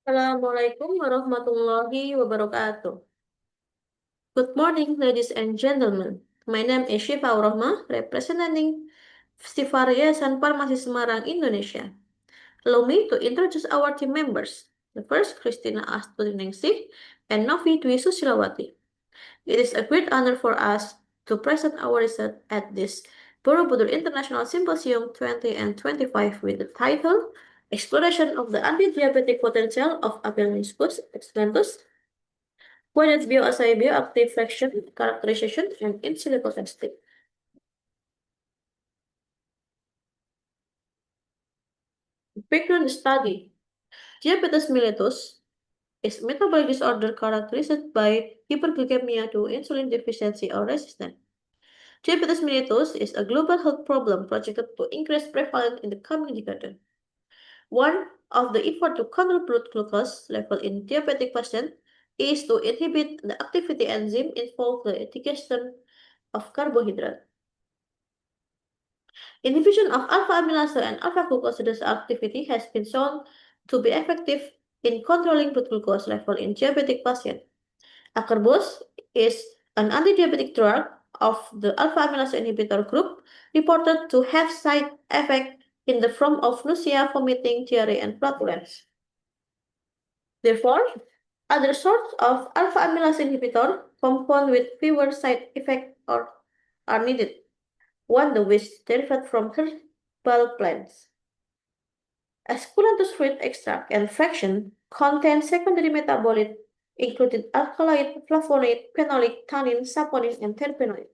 Assalamualaikum warahmatullahi wabarakatuh. Good morning, ladies and gentlemen. My name is Syifaur Rohmah, representing Syifaur Farmasi Semarang, Indonesia. Allow me to introduce our team members. The first, Christina Astuningsih and Novi Dwi Susilawati. It is a great honor for us to present our research at this Borobudur International Symposium 20 and 25 with the title Exploration of the Antidiabetic Potential of Abelmoschus esculentus, Coordinates bioassay bioactive fraction characterization and in silico testing. Background study. Diabetes mellitus is a metabolic disorder characterized by hyperglycemia to insulin deficiency or resistance. Diabetes mellitus is a global health problem projected to increase prevalence in the coming decade. One of the efforts to control blood glucose level in diabetic patients is to inhibit the activity enzyme involved in the digestion of carbohydrate. Inhibition of alpha-amylase and alpha-glucosidase activity has been shown to be effective in controlling blood glucose level in diabetic patients. Acarbose is an anti-diabetic drug of the alpha-amylase inhibitor group reported to have side effects in the form of nausea, vomiting, diarrhea, and flatulence. Therefore, other sorts of alpha-amylase inhibitor compound with fewer side effects are needed. One the which derived from herbal plants. Esculentus fruit extract and fraction contain secondary metabolites including alkaloid, flavonoid, phenolic, tannin, saponin, and terpenoid.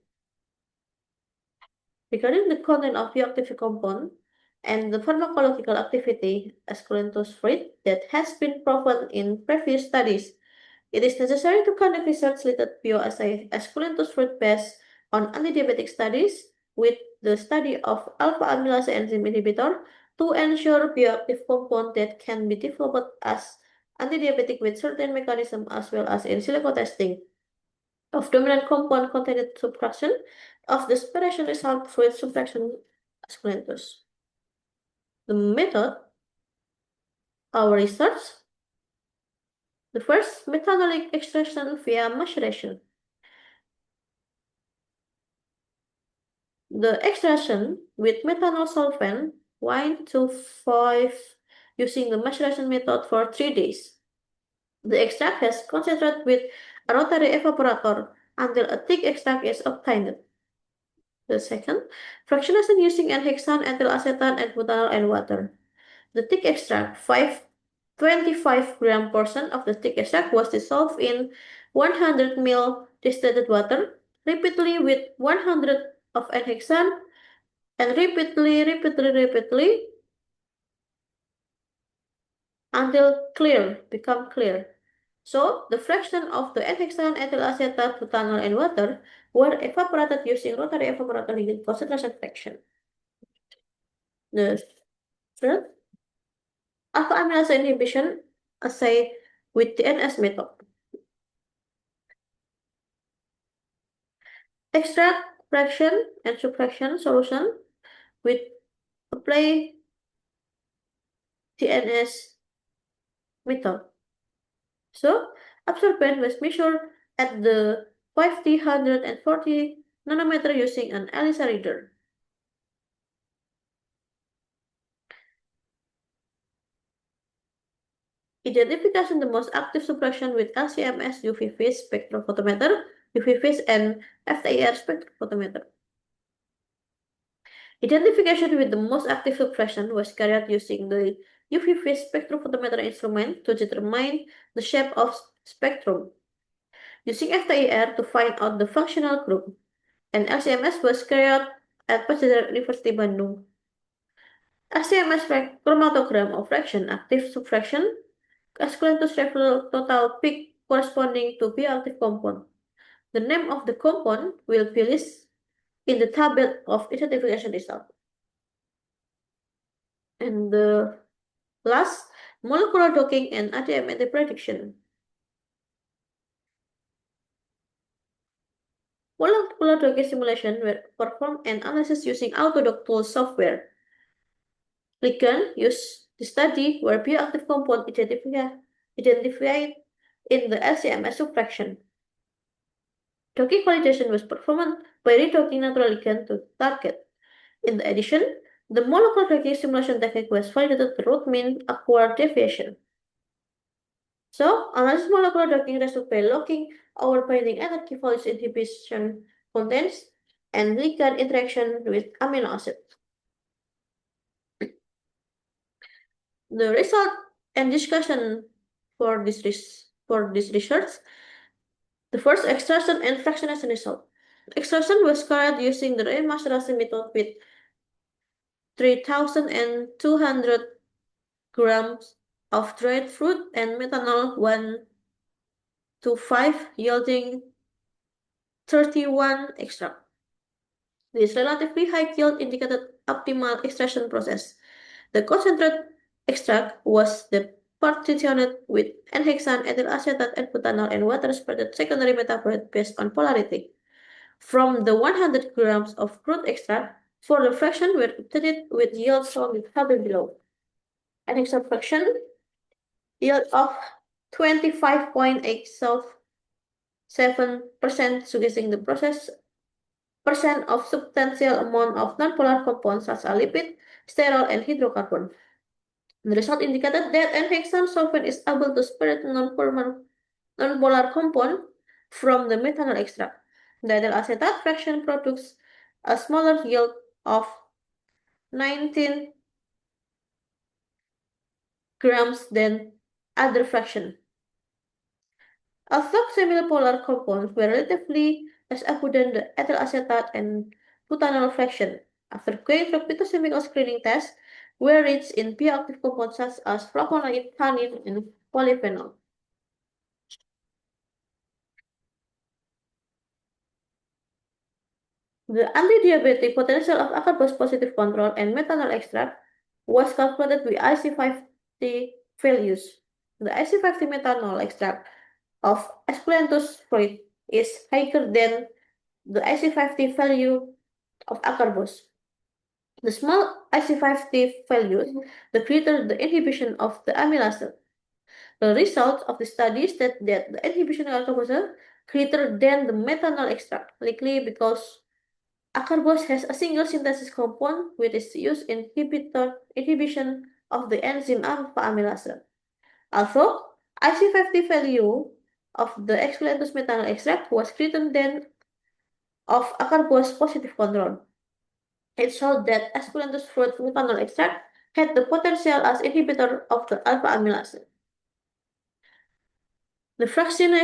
Regarding the content of bioactive compound and the pharmacological activity esculentus fruit that has been proven in previous studies, it is necessary to conduct research related bioassay esculentus fruit based on antidiabetic studies with the study of alpha-amylase enzyme inhibitor to ensure bioactive compound that can be developed as antidiabetic with certain mechanism as well as in silico testing of dominant compound contained subtraction of the separation result fruit subtraction esculentus. The method, our research, the first methanolic extraction via maceration. The extraction with methanol solvent 1 to 5 using the maceration method for 3 days. The extract has concentrated with a rotary evaporator until a thick extract is obtained. The second, fractionation using N-hexane, ethyl acetate, and butanol and water. The thick extract, 25 gram portion of the thick extract was dissolved in 100 ml distilled water, repeatedly with 100 of N-hexane, and repeatedly until become clear. So, the fraction of the N-hexane, ethyl acetate, butanol, and water were evaporated using rotary evaporator liquid concentration fraction. The third, alpha amylase inhibition assay with the NS method. Extract fraction and subtraction solution with apply TNS method. So, absorbance was measured at the 5,140 nanometer using an ELISA reader. Identification the most active suppression with LCMS UV phase spectrophotometer, UV phase, and FTIR spectrophotometer. Identification with the most active suppression was carried using the UV phase spectrophotometer instrument to determine the shape of spectrum. Using FTIR to find out the functional group, and LCMS was carried at Pajajaran University Bandung. LCMS chromatogram of fraction active subtraction esculentus reveal total peak corresponding to bioactive compound. The name of the compound will be listed in the table of identification result. And the last, molecular docking and ADMT prediction. Molecular docking simulation were performed and analysis using Autodock tool software. Ligand used the study where bioactive compound identified identified in the LCMS subtraction. Docking validation was performed by redocking natural ligand to target. In addition, the molecular docking simulation technique was validated the root mean acquired deviation. So, analysis molecular docking results by looking our binding energy values inhibition contents and ligand interaction with amino acid. The result and discussion for this research, the first extraction and fractionation result. Extraction was carried using the remasterization method with 3,200 grams of dried fruit and methanol 1 to 5 yielding 31 extract. This relatively high yield indicated optimal extraction process. The concentrate extract was the partitioned with N-hexane, ethyl acetate, and butanol and water spread secondary metabolite based on polarity. From the 100 grams of fruit extract, for the fraction were obtained with yield shown with table below. N-hexane fraction yield of 25.87%, suggesting the process percent of substantial amount of nonpolar compounds such as lipid, sterol, and hydrocarbon. The result indicated that N-hexane solvent is able to separate nonpolar compound from the methanol extract. The ethyl acetate fraction produces a smaller yield of 19 grams than other fraction. Although similar compounds were relatively less abundant, the ethyl acetate and butanol fraction, after going through phytochemical screening tests, were rich in bioactive compounds such as flavonoid, tannin, and polyphenol. The antidiabetic potential of acarbose positive control and methanol extract was calculated with IC50 values. The IC50 methanol extract of esculentus fruit is higher than the IC50 value of acarbose. The small IC50 values, the greater the inhibition of the amylase. The results of the study state that the inhibition of acarbose greater than the methanol extract, likely because acarbose has a single synthesis compound which is used in inhibition of the enzyme alpha amylase. Although IC50 value of the esculentus methanol extract was greater than of acarbose positive control. It showed that esculentus fruit methanol extract had the potential as inhibitor of the alpha amylase. The fraction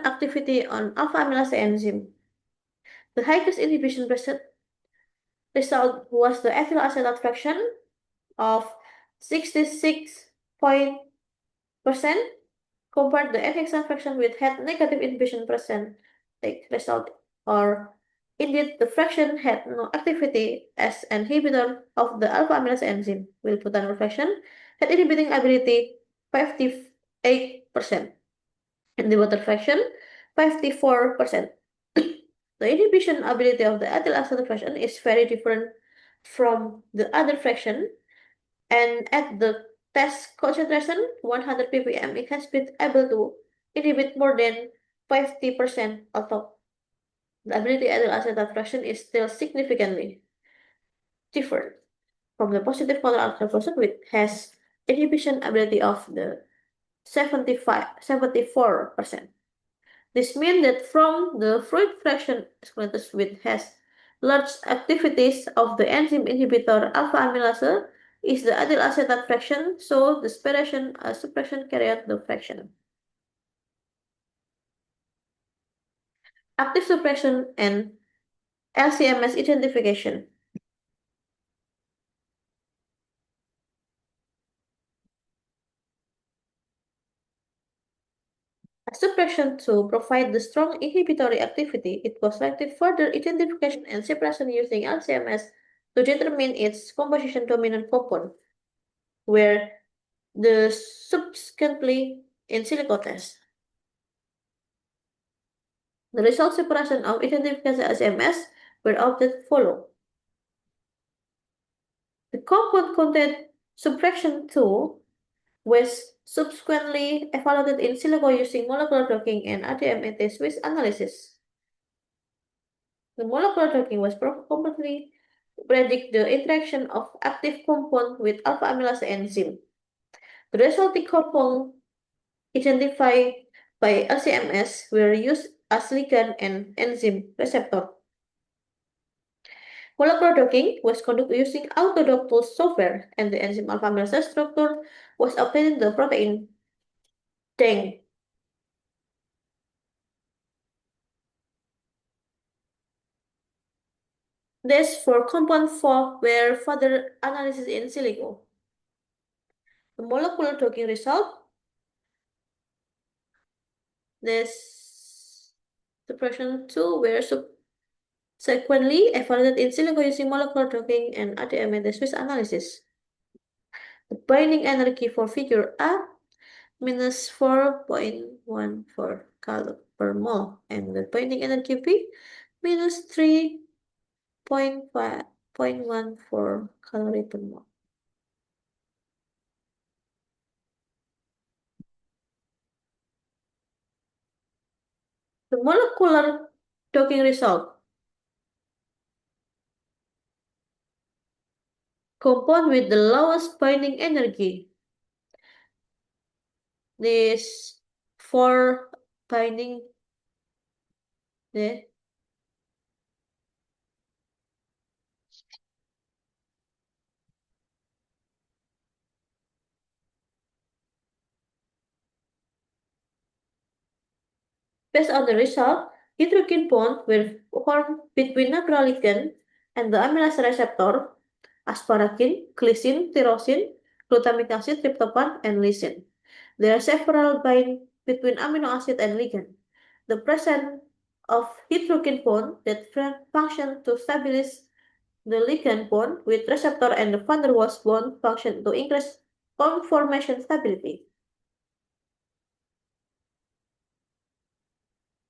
activity on alpha amylase enzyme. The highest inhibition result was the ethyl acetate fraction of 66% compared the N-hexane fraction which had negative inhibition percent result, or indeed the fraction had no activity as an inhibitor of the alpha amylase enzyme, while butanol fraction had inhibiting ability 58%, and the water fraction 54%. The inhibition ability of the ethyl acetate fraction is very different from the other fraction, and at the test concentration 100 ppm, it has been able to inhibit more than 50%, although the ability ethyl acetate fraction is still significantly different from the positive control alcohol fraction, which has inhibition ability of the 74%. This means that from the fruit fraction esculentus, which has large activities of the enzyme inhibitor alpha amylase, is the ethyl acetate fraction, so the suppression carried the fraction. Active suppression and LCMS identification. As suppression to provide the strong inhibitory activity, it was selected further identification and separation using LCMS to determine its composition dominant compound, where the subsequently in silico test. The result separation of identification as MS were often follow. The compound contained subtraction 2, was subsequently evaluated in silico using molecular docking and ADMET Swiss analysis. The molecular docking was completely predict the interaction of active compound with alpha amylase enzyme. The resulting compound identified by LCMS were used as ligand and enzyme receptor. Molecular docking was conducted using autodock tools software, and the enzyme alpha amylase structure was obtained in the protein tank. This for compound 4 were further analysis in silico. The molecular docking result, this suppression 2 were subsequently evaluated in silico using molecular docking and ADM and Swiss analysis. The binding energy for figure A minus 4.14 calorie per mole, and the binding energy B minus 3.14 calorie per mole. The molecular docking result. Compound with the lowest binding energy. This for binding the based on the result, hydrogen bond will form between natural ligand and the amylase receptor, asparagine, glycine, tyrosine, glutamic acid, tryptophan, and lysine. There are several binds between amino acid and ligand. The presence of hydrogen bond that function to stabilize the ligand bond with receptor and the van der Waals bond function to increase conformation stability.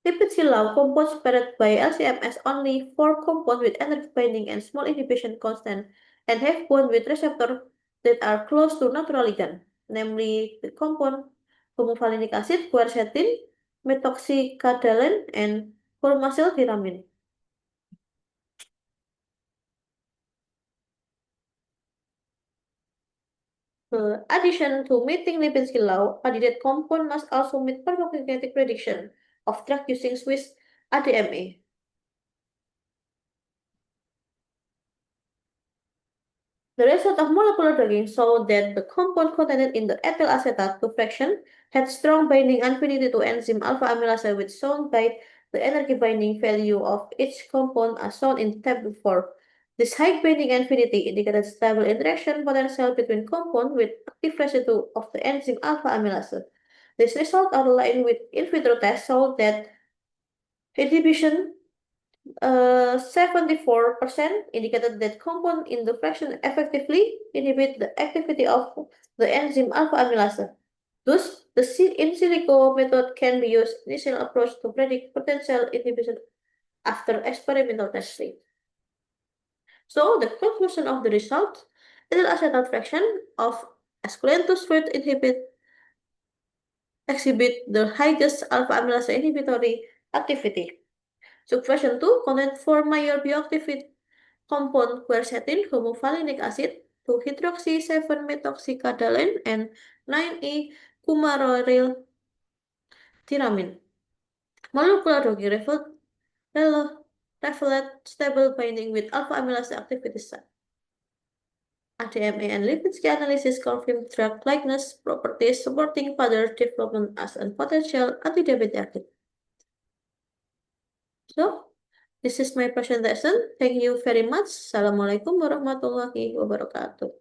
Lipid law compounds paired by LCMS only 4 compounds with energy binding and small inhibition constant and have bond with receptors that are close to natural ligand, namely the compound homovalinic acid, quercetin, methoxycadalen, and formylyltyramine. Addition to meeting Lipinski law, candidate compound must also meet pharmacokinetic prediction of drug using Swiss ADME. The result of molecular drugging showed that the compound contained in the ethyl acetate 2 fraction had strong binding affinity to enzyme alpha amylase, which shown by the energy binding value of each compound as shown in table 4. This high binding affinity indicated stable interaction potential between compounds with active residue of the enzyme alpha amylase. This result aligned with in vitro tests showed that inhibition 74% indicated that compound in the fraction effectively inhibit the activity of the enzyme alpha amylase. Thus, the in silico method can be used initial approach to predict potential inhibition after experimental testing. So, the conclusion of the result, ethyl acetate fraction of esculentus fruit exhibit the highest alpha amylase inhibitory activity. Subversion 2 contains 4 major bioactive compound quercetin, homovalinic acid, 2-hydroxy 7-methoxycadalen, and 9-E-coumaryl tyramine. Molecular docking revealed stable binding with alpha amylase activity site. ADME and Lipinski analysis confirmed drug likeness properties supporting further development as a potential antidiabetic. So, this is my presentation. Thank you very much. Assalamualaikum warahmatullahi wabarakatuh.